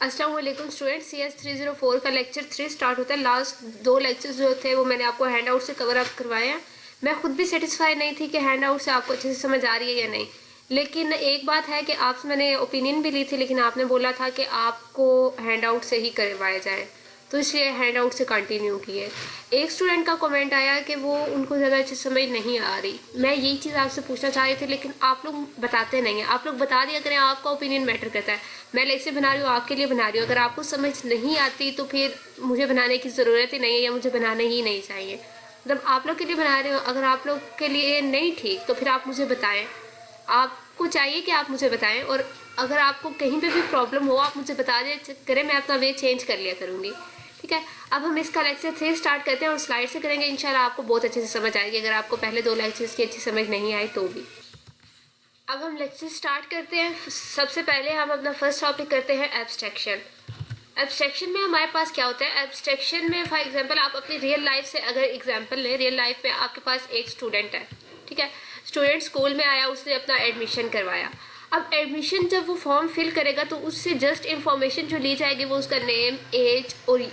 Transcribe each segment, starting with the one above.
अस्सलाम वालेकुम students. CS 304 का लेक्चर 3 स्टार्ट होता है। लास्ट 2 लेक्चर्स जो थे वो मैंने आपको हैंड आउट से कवर अप करवाए हैं। मैं खुद भी सेटिस्फाई नहीं थी कि हैंड आउट से आपको अच्छे से समझ आ रही है या नहीं, लेकिन एक बात है कि आपसे मैंने ओपिनियन भी ली थी, लेकिन आपने बोला था कि आपको हैंड आउट से ही करवाया जाए, तो इसलिए हैंड आउट से कंटिन्यू किए। एक स्टूडेंट का कमेंट आया कि वो उनको ज़्यादा अच्छी समझ नहीं आ रही। मैं यही चीज़ आपसे पूछना चाह रही थी, लेकिन आप लोग बताते नहीं हैं। आप लोग बता दिया करें, आपका ओपिनियन मैटर करता है। मैं लेक्चर बना रही हूँ, आपके लिए बना रही हूँ। अगर आपको समझ नहीं आती तो फिर मुझे बनाने की ज़रूरत ही नहीं है, या मुझे बनाना ही नहीं चाहिए। मतलब आप लोग के लिए बना रही हूँ, अगर आप लोग के लिए नहीं ठीक तो फिर आप मुझे बताएं। आपको चाहिए कि आप मुझे बताएं, और अगर आपको कहीं पे भी प्रॉब्लम हो आप मुझे बता दिया करें, मैं अपना वे चेंज कर लिया करूँगी। ठीक है, अब हम इसका लेक्चर 3 स्टार्ट करते हैं और स्लाइड से करेंगे। इंशाल्लाह आपको बहुत अच्छे से समझ आएगी, अगर आपको पहले 2 लेक्चर्स की अच्छी समझ नहीं आई तो भी। अब हम लेक्चर स्टार्ट करते हैं। सबसे पहले हम अपना फर्स्ट टॉपिक करते हैं एब्स्ट्रैक्शन। एब्स्ट्रैक्शन में हमारे पास क्या होता है? एब्स्ट्रैक्शन में फॉर एग्जांपल आप अपनी रियल लाइफ से अगर एग्जांपल लें, रियल लाइफ में आपके पास एक स्टूडेंट है। ठीक है, स्टूडेंट स्कूल में आया, उसने अपना एडमिशन करवाया। अब एडमिशन जब वो फॉर्म फिल करेगा तो उससे जस्ट इंफॉर्मेशन जो ली जाएगी वो उसका नेम, एज और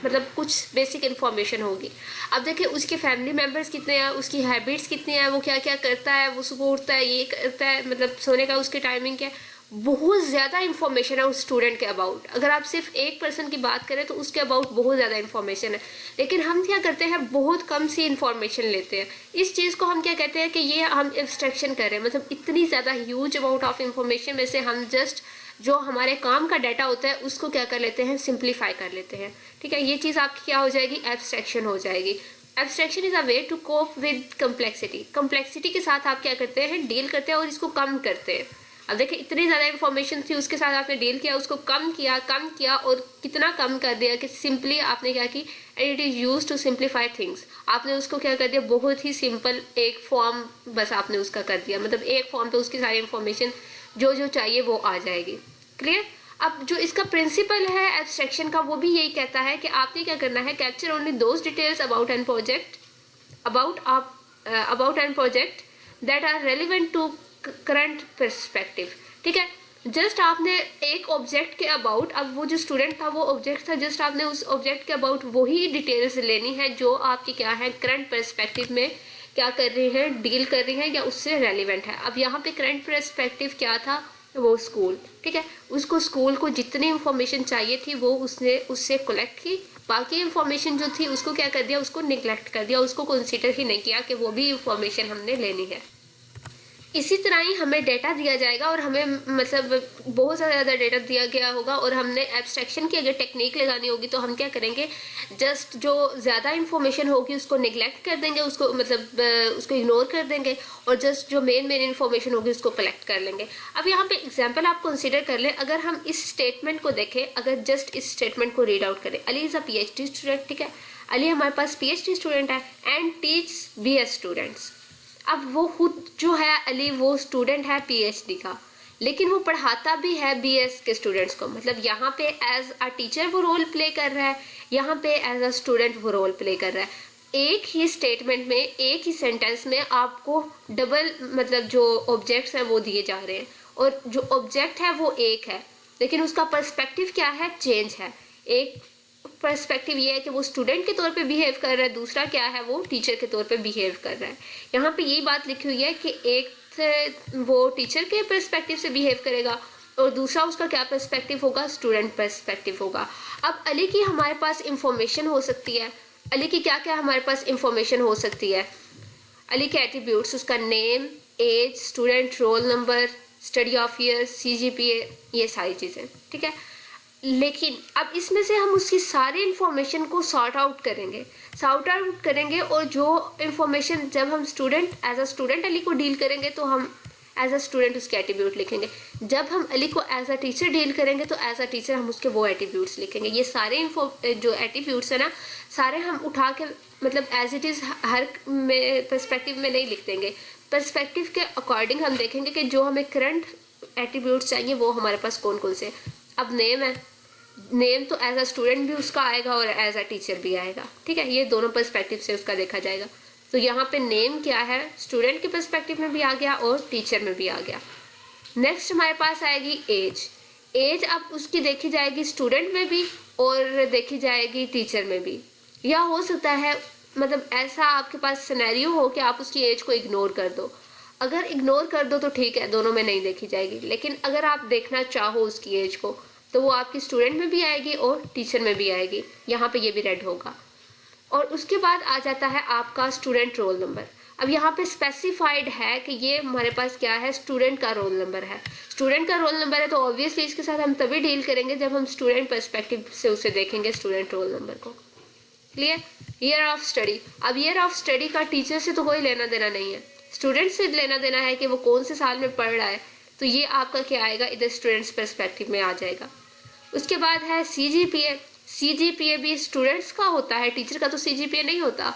मतलब कुछ बेसिक इन्फॉर्मेशन होगी। अब देखिए उसके फैमिली मेम्बर्स कितने हैं, उसकी हैबिट्स कितनी हैं, वो क्या क्या करता है, वो सुबह उठता है, ये करता है, मतलब सोने का उसकी टाइमिंग क्या है। बहुत ज़्यादा इन्फॉर्मेशन है उस स्टूडेंट के अबाउट। अगर आप सिर्फ एक पर्सन की बात करें तो उसके अबाउट बहुत ज़्यादा इन्फॉर्मेशन है, लेकिन हम क्या करते हैं, बहुत कम सी इन्फॉर्मेशन लेते हैं। इस चीज़ को हम क्या कहते हैं कि ये हम एब्स्ट्रैक्शन कर रहे हैं। मतलब इतनी ज़्यादा ह्यूज अमाउंट ऑफ इन्फॉर्मेशन में से हम जस्ट जो हमारे काम का डाटा होता है उसको क्या कर लेते हैं, सिंप्लीफाई कर लेते हैं। ठीक है, ये चीज़ आपकी क्या हो जाएगी, एब्स्ट्रैक्शन हो जाएगी। Abstraction is a way to cope with complexity. Complexity के साथ आप क्या करते हैं, डील करते हैं और इसको कम करते हैं। अब देखिए इतनी ज़्यादा इन्फॉर्मेशन थी, उसके साथ आपने डील किया, उसको कम किया और कितना कम कर दिया कि सिंपली आपने क्या की, and it is use to simplify things. आपने उसको क्या कर दिया, बहुत ही सिंपल एक फॉर्म बस आपने उसका कर दिया। मतलब एक फॉर्म पे उसकी सारी इन्फॉर्मेशन जो जो चाहिए वो आ जाएगी। क्लियर? अब जो इसका प्रिंसिपल है एब्स्ट्रैक्शन का वो भी यही कहता है कि आपने क्या करना है, capture only those details about an project that are relevant to current perspective. ठीक है, जस्ट आपने एक ऑब्जेक्ट के अबाउट, अब वो जो स्टूडेंट था वो ऑब्जेक्ट था, जस्ट आपने उस ऑब्जेक्ट के अबाउट वही डिटेल्स लेनी है जो आपकी क्या है, करंट पर्सपेक्टिव में क्या कर रही है, डील कर रही है या उससे रेलिवेंट है। अब यहाँ पे करंट पर्सपेक्टिव क्या था, वो स्कूल। ठीक है, उसको स्कूल को जितनी इंफॉर्मेशन चाहिए थी वो उसने उससे कलेक्ट की। बाकी इंफॉर्मेशन जो थी उसको क्या कर दिया, उसको निगलेक्ट कर दिया, उसको कंसीडर ही नहीं किया कि वो भी इंफॉर्मेशन हमने लेनी है। इसी तरह ही हमें डेटा दिया जाएगा और हमें मतलब बहुत ज़्यादा डेटा दिया गया होगा और हमने एब्स्ट्रैक्शन की अगर टेक्निक लगानी होगी तो हम क्या करेंगे, जस्ट जो ज़्यादा इंफॉर्मेशन होगी उसको निगलेक्ट कर देंगे, उसको मतलब उसको इग्नोर कर देंगे, और जस्ट जो मेन इंफॉर्मेशन होगी उसको कलेक्ट कर लेंगे। अब यहाँ पे एग्जाम्पल आप कंसिडर कर लें। अगर हम इस स्टेटमेंट को देखें, अगर जस्ट इस स्टेटमेंट को रीड आउट करें, Ali is a PhD student. ठीक है, अली हमारे पास PhD स्टूडेंट है एंड टीच BS स्टूडेंट्स। अब वो खुद जो है अली वो स्टूडेंट है PhD का, लेकिन वो पढ़ाता भी है BS के स्टूडेंट्स को। मतलब यहाँ पे एज अ टीचर वो रोल प्ले कर रहा है, यहाँ पे एज अ स्टूडेंट वो रोल प्ले कर रहा है। एक ही स्टेटमेंट में, एक ही सेंटेंस में आपको डबल मतलब जो ऑब्जेक्ट्स हैं वो दिए जा रहे हैं, और जो ऑब्जेक्ट है वो एक है, लेकिन उसका पर्सपेक्टिव क्या है, चेंज है। एक पर्सपेक्टिव ये है कि वो स्टूडेंट के तौर पे बिहेव कर रहा है, दूसरा क्या है, वो टीचर के तौर पे बिहेव कर रहा है। यहाँ पे यही बात लिखी हुई है कि एक वो टीचर के पर्सपेक्टिव से बिहेव करेगा और दूसरा उसका क्या पर्सपेक्टिव होगा, स्टूडेंट पर्सपेक्टिव होगा। अब अली की हमारे पास इंफॉर्मेशन हो सकती है, अली की क्या क्या हमारे पास इंफॉर्मेशन हो सकती है, अली के एट्रीब्यूट्स, उसका name, age, student roll number, study of year, CGPA, ये सारी चीज़ें। ठीक है, लेकिन अब इसमें से हम उसकी सारी इंफॉर्मेशन को सॉर्ट आउट करेंगे और जो इंफॉर्मेशन जब हम student as a student Ali को डील करेंगे तो हम एज अ स्टूडेंट उसके एट्रीब्यूट लिखेंगे। जब हम अली को एज अ टीचर डील करेंगे तो एज अ टीचर हम उसके वो एट्रीब्यूट्स लिखेंगे। ये सारे जो एट्रीब्यूट्स है ना, सारे हम उठा के मतलब एज इट इज़ हर पर्सपेक्टिव में नहीं लिख देंगे। पर्सपेक्टिव के अकॉर्डिंग हम देखेंगे कि जो हमें करंट एट्रीब्यूट्स चाहिए वो हमारे पास कौन कौन से। अब नेम है, नेम तो एज अ स्टूडेंट भी उसका आएगा और एज अ टीचर भी आएगा। ठीक है, ये दोनों पर्सपेक्टिव से उसका देखा जाएगा। तो यहाँ पे नेम क्या है, स्टूडेंट के पर्सपेक्टिव में भी आ गया और टीचर में भी आ गया। नेक्स्ट हमारे पास आएगी एज। एज अब उसकी देखी जाएगी स्टूडेंट में भी और देखी जाएगी टीचर में भी। या हो सकता है मतलब ऐसा आपके पास सिनेरियो हो कि आप उसकी एज को इग्नोर कर दो। अगर इग्नोर कर दो तो ठीक है, दोनों में नहीं देखी जाएगी। लेकिन अगर आप देखना चाहो उसकी एज को तो वो आपकी स्टूडेंट में भी आएगी और टीचर में भी आएगी। यहाँ पे ये भी रेड होगा। और उसके बाद आ जाता है आपका स्टूडेंट रोल नंबर। अब यहाँ पे स्पेसिफाइड है कि ये हमारे पास क्या है, स्टूडेंट का रोल नंबर है। स्टूडेंट का रोल नंबर है तो ऑब्वियसली इसके साथ हम तभी डील करेंगे जब हम स्टूडेंट पर्सपेक्टिव से उसे देखेंगे, स्टूडेंट रोल नंबर को। क्लियर? Year of study. अब ईयर ऑफ स्टडी का टीचर से तो कोई लेना देना नहीं है, स्टूडेंट से लेना देना है कि वो कौन से साल में पढ़ रहा है। तो ये आपका क्या आएगा, इधर स्टूडेंट्स पर्सपेक्टिव में आ जाएगा। उसके बाद है सीजीपीए। सीजीपीए भी स्टूडेंट्स का होता है, टीचर का तो सीजीपीए नहीं होता।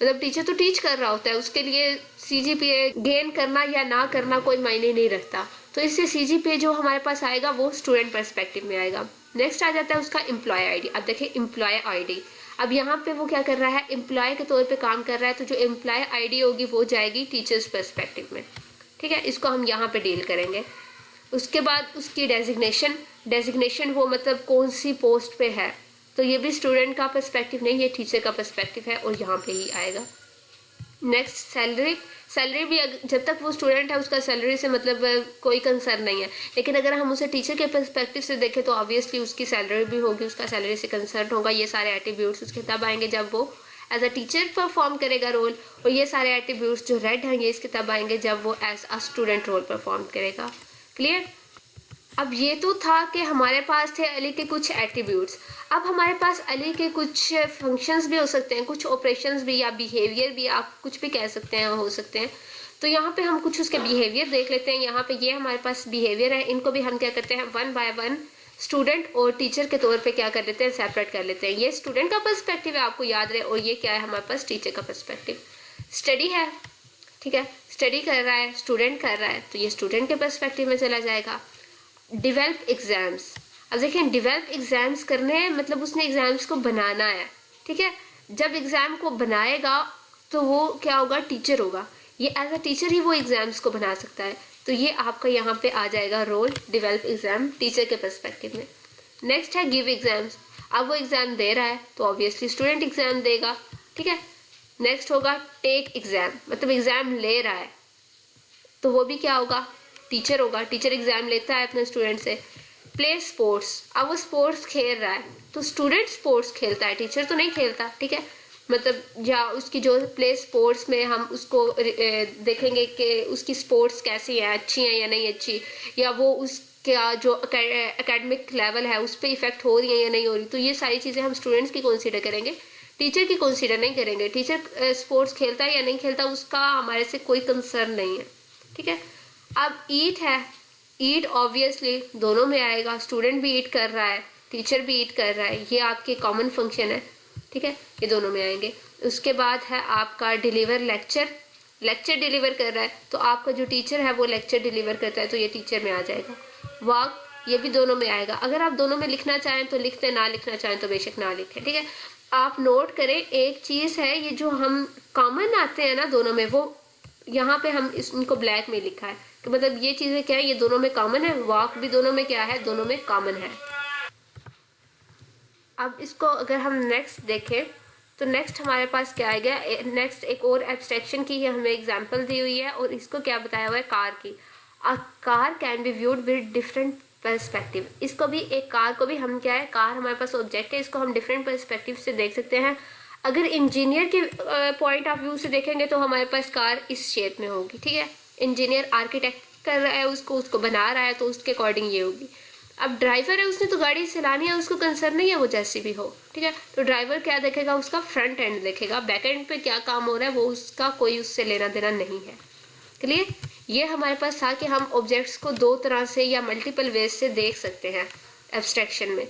मतलब टीचर तो टीच कर रहा होता है, उसके लिए सीजीपीए गेन करना या ना करना कोई मायने नहीं रखता। तो इससे सीजीपीए जो हमारे पास आएगा वो स्टूडेंट पर्सपेक्टिव में आएगा। नेक्स्ट आ जाता है उसका एम्प्लॉय आईडी। अब देखिए एम्प्लॉय आईडी, अब यहाँ पे वो क्या कर रहा है, एम्प्लॉय के तौर पे काम कर रहा है। तो जो एम्प्लॉय आईडी होगी वो जाएगी टीचर्स पर्सपेक्टिव में। ठीक है, इसको हम यहाँ पे डील करेंगे। उसके बाद उसकी डेजिग्नेशन। डेजिग्नेशन वो मतलब कौन सी पोस्ट पे है, तो ये भी स्टूडेंट का पर्सपेक्टिव नहीं, ये टीचर का पर्सपेक्टिव है और यहाँ पे ही आएगा। Next salary. सैलरी भी जब तक वो स्टूडेंट है उसका सैलरी से मतलब कोई कंसर्न नहीं है। लेकिन अगर हम उसे टीचर के पर्सपेक्टिव से देखें तो ऑब्वियसली उसकी सैलरी भी होगी, उसका सैलरी से कंसर्न होगा। ये सारे एट्रीब्यूट्स उसके तब आएंगे जब वो एज अ टीचर परफॉर्म करेगा रोल। और ये सारे एट्रीब्यूट्स जो रेड हैं ये इसके तब आएंगे जब वो as a student role perform करेगा। क्लियर? अब ये तो था कि हमारे पास थे अली के कुछ एट्रीब्यूट्स। अब हमारे पास अली के कुछ फंक्शंस भी हो सकते हैं, कुछ ऑपरेशंस भी या बिहेवियर भी, आप कुछ भी कह सकते हैं, हो सकते हैं। तो यहाँ पे हम कुछ उसके बिहेवियर देख लेते हैं। यहाँ पे ये हमारे पास बिहेवियर है, इनको भी हम क्या करते हैं, वन बाय वन स्टूडेंट और टीचर के तौर पे क्या कर लेते हैं, सेपरेट कर लेते हैं। ये स्टूडेंट का पर्सपेक्टिव है, आपको याद रहे, और ये क्या है हमारे पास, टीचर का पर्सपेक्टिव। स्टडी है, ठीक है, स्टडी कर रहा है, स्टूडेंट कर रहा है, तो ये स्टूडेंट के पर्सपेक्टिव में चला जाएगा। Develop exams. अब देखें डेवलप एग्जाम्स करने हैं मतलब उसने एग्जाम्स को बनाना है। ठीक है, जब एग्जाम को बनाएगा तो वो क्या होगा, टीचर होगा। ये एज अ टीचर ही वो एग्जाम्स को बना सकता है। तो ये आपका यहाँ पे आ जाएगा रोल डेवलप एग्जाम टीचर के पर्सपेक्टिव में। नेक्स्ट है गिव एग्जाम्स। अब वो एग्जाम दे रहा है तो ऑब्वियसली स्टूडेंट एग्जाम देगा। ठीक है, नेक्स्ट होगा टेक एग्जाम, मतलब एग्जाम ले रहा है तो वो भी क्या होगा, टीचर होगा। टीचर एग्जाम लेता है अपने स्टूडेंट से। प्ले स्पोर्ट्स, अब वो स्पोर्ट्स खेल रहा है तो स्टूडेंट स्पोर्ट्स खेलता है, टीचर तो नहीं खेलता। ठीक है, मतलब या उसकी जो प्ले स्पोर्ट्स में हम उसको देखेंगे कि उसकी स्पोर्ट्स कैसी है, अच्छी है या नहीं अच्छी, या वो उसका जो एकेडमिक लेवल है उस पर इफेक्ट हो रही है या नहीं हो रही। तो ये सारी चीज़ें हम स्टूडेंट्स की कंसीडर करेंगे, टीचर की कंसीडर नहीं करेंगे। टीचर स्पोर्ट्स खेलता है या नहीं खेलता उसका हमारे से कोई कंसर्न नहीं है। ठीक है, अब ईट है, ईट ऑब्वियसली दोनों में आएगा, स्टूडेंट भी ईट कर रहा है, टीचर भी ईट कर रहा है, ये आपके कॉमन फंक्शन है। ठीक है, ये दोनों में आएंगे। उसके बाद है आपका डिलीवर लेक्चर, लेक्चर डिलीवर कर रहा है तो आपका जो टीचर है वो लेक्चर डिलीवर करता है तो ये टीचर में आ जाएगा। वर्क, ये भी दोनों में आएगा। अगर आप दोनों में लिखना चाहें तो लिखते, ना लिखना चाहें तो बेशक ना लिखें। ठीक है, आप नोट करें एक चीज़ है, ये जो हम कॉमन आते हैं ना दोनों में, वो यहाँ पे हम इनको ब्लैक में लिखा है कि मतलब ये चीज़ें क्या है, ये दोनों में कॉमन है। वॉक भी दोनों में क्या है, दोनों में कॉमन है। अब इसको अगर हम नेक्स्ट देखें तो नेक्स्ट हमारे पास क्या आएगा, नेक्स्ट एक और एब्स्ट्रैक्शन की हमें एग्जांपल दी हुई है और इसको क्या बताया हुआ है, कार की। A car can be viewed with different perspective. इसको भी, एक कार को भी हम क्या है, कार हमारे पास ऑब्जेक्ट है, इसको हम डिफरेंट पर्सपेक्टिव से देख सकते हैं। अगर इंजीनियर के पॉइंट ऑफ व्यू से देखेंगे तो हमारे पास कार इस शेप में होगी। ठीक है, इंजीनियर आर्किटेक्ट कर रहा है, उसको बना रहा है तो उसके अकॉर्डिंग ये होगी। अब ड्राइवर है, उसने तो गाड़ी चलानी है, उसको कंसर्न नहीं है वो जैसी भी हो। ठीक है, तो ड्राइवर क्या देखेगा, उसका फ्रंट एंड देखेगा, बैक एंड पे क्या काम हो रहा है वो उसका कोई उससे लेना देना नहीं है। क्लियर? ये हमारे पास था कि हम ऑब्जेक्ट्स को दो तरह से या मल्टीपल वेज से देख सकते हैं एब्स्ट्रैक्शन में।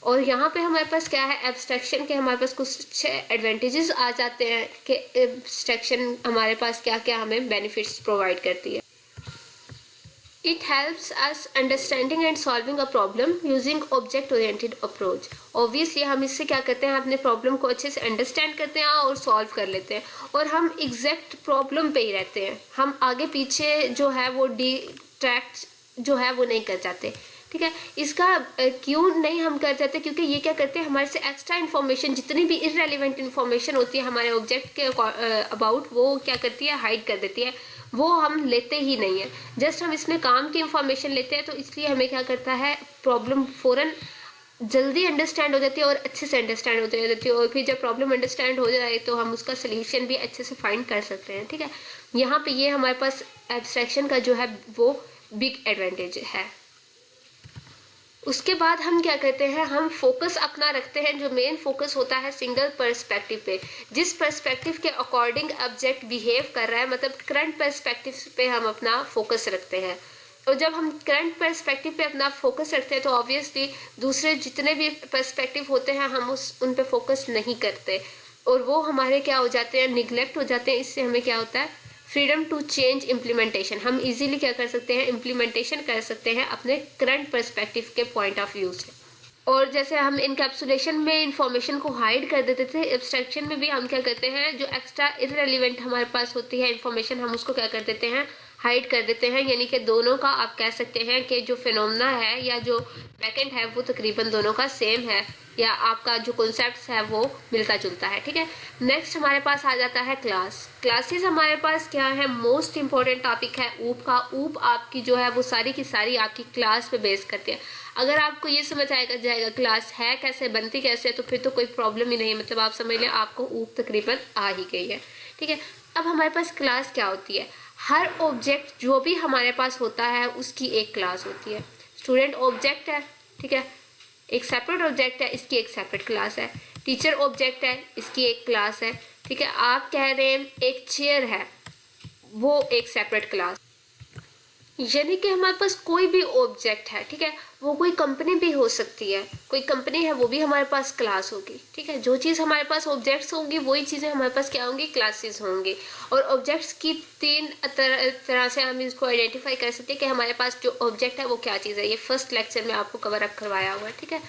और यहाँ पे हमारे पास क्या है, एब्स्ट्रैक्शन के हमारे पास कुछ एडवांटेजेस आ जाते हैं कि एब्स्ट्रैक्शन हमारे पास क्या क्या हमें बेनिफिट्स प्रोवाइड करती है। It helps us understanding and solving a problem using object oriented approach. Obviously हम इससे क्या करते हैं, अपने प्रॉब्लम को अच्छे से अंडरस्टैंड करते हैं और सॉल्व कर लेते हैं और हम एग्जैक्ट प्रॉब्लम पे ही रहते हैं। हम आगे पीछे जो है वो डिट्रैक्ट जो है वो नहीं कर जाते। ठीक है। इसका क्यों नहीं हम कर जाते, क्योंकि ये क्या करते हैं, हमारे से एक्स्ट्रा इन्फॉर्मेशन, जितनी भी इररेलेवेंट इन्फॉर्मेशन होती है हमारे ऑब्जेक्ट के अबाउट, वो क्या करती है, हाइड कर देती है, वो हम लेते ही नहीं है। जस्ट हम इसमें काम की इन्फॉर्मेशन लेते हैं, तो इसलिए हमें क्या करता है, प्रॉब्लम फ़ौरन जल्दी अंडरस्टैंड हो जाती है और अच्छे से अंडरस्टैंड हो जाती है, और फिर जब प्रॉब्लम अंडरस्टैंड हो जाए तो हम उसका सोल्यूशन भी अच्छे से फाइंड कर सकते हैं, ठीक है। यहाँ पे ये हमारे पास एब्स्ट्रैक्शन का जो है वो बिग एडवांटेज है। उसके बाद हम क्या करते हैं, हम फोकस अपना रखते हैं, जो मेन फोकस होता है सिंगल पर्सपेक्टिव पे। जिस पर्सपेक्टिव के अकॉर्डिंग ऑब्जेक्ट बिहेव कर रहा है, मतलब करंट पर्सपेक्टिव पे हम अपना फोकस रखते हैं। और जब हम करंट पर्सपेक्टिव पे अपना फोकस रखते हैं तो ऑब्वियसली दूसरे जितने भी पर्सपेक्टिव होते हैं हम उन पे फोकस नहीं करते, और वो हमारे क्या हो जाते हैं, निगलेक्ट हो जाते हैं। इससे हमें क्या होता है, फ्रीडम टू चेंज इम्प्लीमेंटेशन, हम इजीली क्या कर सकते हैं, इम्प्लीमेंटेशन कर सकते हैं अपने करंट पर्सपेक्टिव के पॉइंट ऑफ व्यू से। और जैसे हम इनकैप्सुलेशन में इंफॉर्मेशन को हाइड कर देते थे, एब्स्ट्रैक्शन में भी हम क्या करते हैं, जो एक्स्ट्रा इररेलेवेंट हमारे पास होती है इंफॉर्मेशन, हम उसको क्या कर देते हैं, हाइड कर देते हैं। यानी कि दोनों का आप कह सकते हैं कि जो फिनोमेना है या जो बैकेंड है वो तकरीबन दोनों का सेम है, या आपका जो कॉन्सेप्ट है वो मिलता जुलता है, ठीक है। नेक्स्ट हमारे पास आ जाता है क्लास। क्लासेस हमारे पास क्या है, मोस्ट इंपॉर्टेंट टॉपिक है ऊप का। ऊप आपकी जो है वो सारी की सारी आपकी क्लास पे बेस करती है। अगर आपको ये समझ आएगा जाएगा क्लास है कैसे, बनती कैसे, तो फिर तो कोई प्रॉब्लम ही नहीं है, मतलब आप समझ लें आपको ऊप तकरीबन आ ही गई है, ठीक है। अब हमारे पास क्लास क्या होती है, हर ऑब्जेक्ट जो भी हमारे पास होता है उसकी एक क्लास होती है। स्टूडेंट ऑब्जेक्ट है, ठीक है, एक सेपरेट ऑब्जेक्ट है, इसकी एक सेपरेट क्लास है। टीचर ऑब्जेक्ट है, इसकी एक क्लास है, ठीक है। आप कह रहे हैं एक चेयर है, वो एक सेपरेट क्लास। यानी कि हमारे पास कोई भी ऑब्जेक्ट है, ठीक है, वो कोई कंपनी भी हो सकती है, कोई कंपनी है वो भी हमारे पास क्लास होगी, ठीक है। जो चीज़ हमारे पास ऑब्जेक्ट्स होंगी वही चीज़ें हमारे पास क्या होंगी, क्लासेस होंगी। और ऑब्जेक्ट्स की तीन तरह से हम इसको आइडेंटिफाई कर सकते हैं कि हमारे पास जो ऑब्जेक्ट है वो क्या चीज़ है। ये फर्स्ट लेक्चर में आपको कवर अप करवाया हुआ है, ठीक है।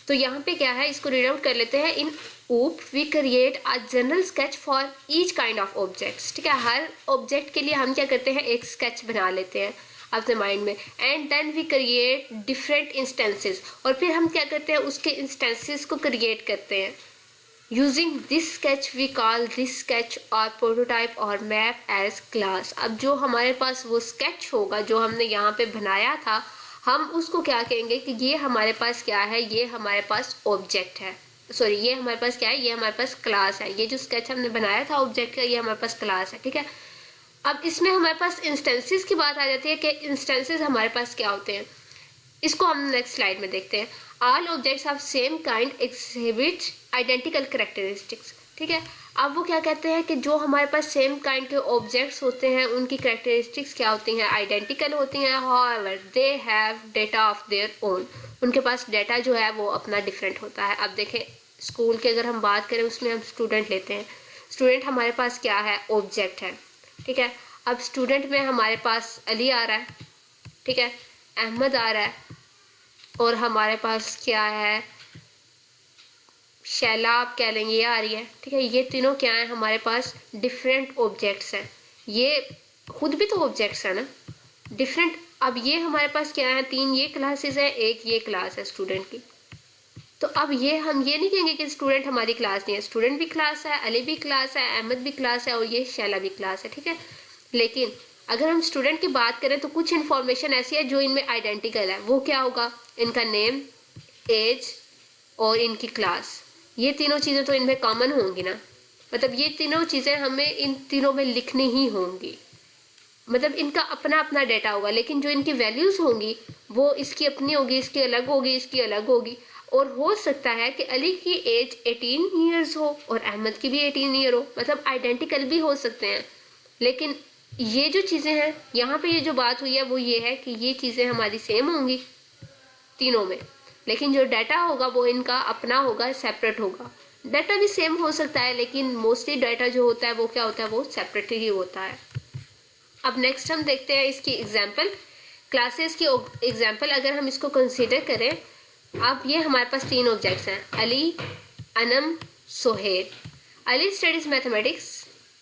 तो यहाँ पे क्या है, इसको रीड आउट कर लेते हैं। In OOP we create a general sketch for each kind of objects, ठीक है। हर ऑब्जेक्ट के लिए हम क्या करते हैं, एक स्केच बना लेते हैं अपने माइंड में, and then we create different instances, और फिर हम क्या करते हैं, उसके इंस्टेंसेस को क्रिएट करते हैं। Using this sketch we call this sketch और प्रोटोटाइप और मैप एज क्लास। अब जो हमारे पास वो स्केच होगा जो हमने यहाँ पे बनाया था, हम उसको क्या कहेंगे कि ये हमारे पास क्या है, ये हमारे पास ऑब्जेक्ट है, सॉरी ये हमारे पास क्या है, ये हमारे पास क्लास है। ये जो स्केच हमने बनाया था ऑब्जेक्ट का, ये हमारे पास क्लास है, ठीक है। अब इसमें हमारे पास इंस्टेंसेस की बात आ जाती है कि इंस्टेंसेस हमारे पास क्या होते हैं। इसको हम नेक्स्ट स्लाइड में देखते हैं। All objects of same kind exhibit identical characteristics, ठीक है। अब वो क्या कहते हैं कि जो हमारे पास सेम काइंड के ऑब्जेक्ट्स होते हैं उनकी कैरेक्टरिस्टिक्स क्या होती हैं, आइडेंटिकल होती हैं। However they have data of their own, उनके पास डेटा जो है वो अपना डिफरेंट होता है। अब देखें स्कूल की अगर हम बात करें उसमें हम स्टूडेंट लेते हैं, स्टूडेंट हमारे पास क्या है, ऑब्जेक्ट है, ठीक है। अब स्टूडेंट में हमारे पास अली आ रहा है, ठीक है, अहमद आ रहा है, और हमारे पास क्या है, शैला आप कह लेंगे ये आ रही है, ठीक है। ये तीनों क्या है, हमारे पास डिफरेंट ऑब्जेक्ट्स हैं। ये खुद भी तो ऑब्जेक्ट्स है ना, डिफरेंट। अब ये हमारे पास क्या है, तीन ये क्लासेस है, एक ये क्लास है स्टूडेंट की। तो अब ये हम ये नहीं कहेंगे कि स्टूडेंट हमारी क्लास नहीं है, स्टूडेंट भी क्लास है, अली भी क्लास है, अहमद भी क्लास है, और ये शैला भी क्लास है, ठीक है। लेकिन अगर हम स्टूडेंट की बात करें तो कुछ इन्फॉर्मेशन ऐसी है जो इनमें आइडेंटिकल है। वो क्या होगा, इनका नेम, एज और इनकी क्लास। ये तीनों चीज़ें तो इनमें कॉमन होंगी ना, मतलब ये तीनों चीज़ें हमें इन तीनों में लिखनी ही होंगी, मतलब इनका अपना अपना डाटा होगा। लेकिन जो इनकी वैल्यूज़ होंगी वो इसकी अपनी होगी, इसकी अलग होगी, इसकी अलग होगी। और हो सकता है कि अली की एज 18 ईयर्स हो और अहमद की भी 18 ईयर हो, मतलब आइडेंटिकल भी हो सकते हैं। लेकिन ये जो चीज़ें हैं यहाँ पे, ये जो बात हुई है वो ये है कि ये चीज़ें हमारी सेम होंगी तीनों में, लेकिन जो डाटा होगा वो इनका अपना होगा, सेपरेट होगा। डाटा भी सेम हो सकता है लेकिन मोस्टली डाटा जो होता है वो क्या होता है, वो सेपरेट ही होता है। अब नेक्स्ट हम देखते हैं इसकी एग्जाम्पल, क्लासेस की एग्जाम्पल। अगर हम इसको कंसिडर करें, अब ये हमारे पास तीन ऑब्जेक्ट्स हैं, Ali, Anam, Sohail. Ali studies mathematics,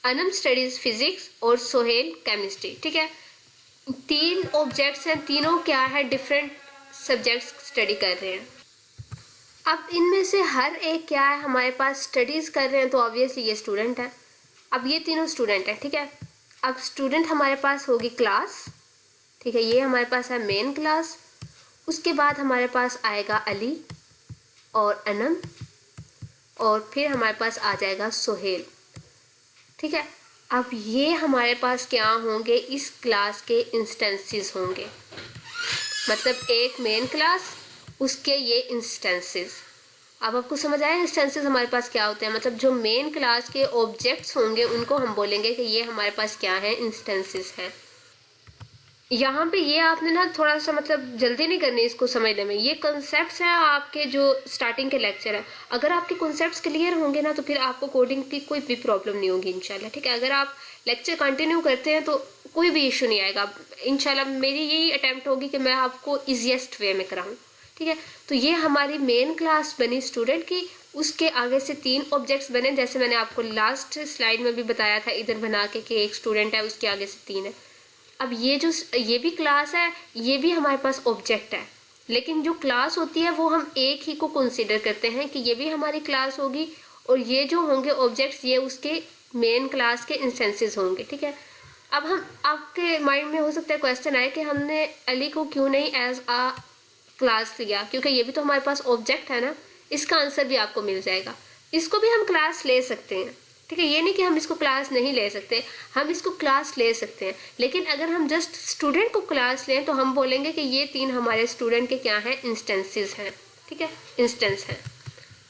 Anam studies physics और सोहेल केमिस्ट्री, ठीक है। तीन ऑब्जेक्ट्स हैं, तीनों क्या है, डिफरेंट सब्जेक्ट्स स्टडी कर रहे हैं। अब इनमें से हर एक क्या है, हमारे पास स्टडीज़ कर रहे हैं, तो ऑब्वियसली ये स्टूडेंट है। अब ये तीनों स्टूडेंट हैं, ठीक है। अब स्टूडेंट हमारे पास होगी क्लास, ठीक है, ये हमारे पास है मेन क्लास। उसके बाद हमारे पास आएगा अली और अनम, और फिर हमारे पास आ जाएगा सोहेल, ठीक है। अब ये हमारे पास क्या होंगे, इस क्लास के इंस्टेंसेस होंगे, मतलब एक मेन क्लास, उसके ये इंस्टेंसेस। अब आपको समझ आया इंस्टेंसेस हमारे पास क्या होते हैं, मतलब जो मेन क्लास के ऑब्जेक्ट्स होंगे उनको हम बोलेंगे कि ये हमारे पास क्या है, इंस्टेंसेस हैं। यहाँ पे ये आपने ना थोड़ा सा मतलब जल्दी नहीं करनी इसको समझने में, ये कॉन्सेप्ट्स हैं आपके जो स्टार्टिंग के लेक्चर है। अगर आपके कॉन्सेप्ट्स क्लियर होंगे ना तो फिर आपको कोडिंग की कोई भी प्रॉब्लम नहीं होगी इंशाल्लाह, ठीक है। अगर आप लेक्चर कंटिन्यू करते हैं तो कोई भी इशू नहीं आएगा इंशाल्लाह। मेरी यही अटैम्प्ट होगी कि मैं आपको ईजीएस्ट वे में कराऊँ, ठीक है। तो ये हमारी मेन क्लास बनी स्टूडेंट की, उसके आगे से 3 ऑब्जेक्ट्स बने, जैसे मैंने आपको लास्ट स्लाइड में भी बताया था इधर बना के कि एक स्टूडेंट है, उसके आगे से 3 है। अब ये भी क्लास है, ये भी हमारे पास ऑब्जेक्ट है, लेकिन जो क्लास होती है वो हम एक ही को कंसीडर करते हैं कि ये भी हमारी क्लास होगी, और ये जो होंगे ऑब्जेक्ट्स ये उसके मेन क्लास के इंस्टेंसेस होंगे, ठीक है। अब हम आपके माइंड में हो सकता है क्वेश्चन आए कि हमने अली को क्यों नहीं एज आ क्लास लिया, क्योंकि ये भी तो हमारे पास ऑब्जेक्ट है ना। इसका आंसर भी आपको मिल जाएगा, इसको भी हम क्लास ले सकते हैं, ठीक है। ये नहीं कि हम इसको क्लास नहीं ले सकते, हम इसको क्लास ले सकते हैं, लेकिन अगर हम जस्ट स्टूडेंट को क्लास लें तो हम बोलेंगे कि ये 3 हमारे स्टूडेंट के क्या हैं, इंस्टेंसेस हैं, ठीक है, इंस्टेंस हैं।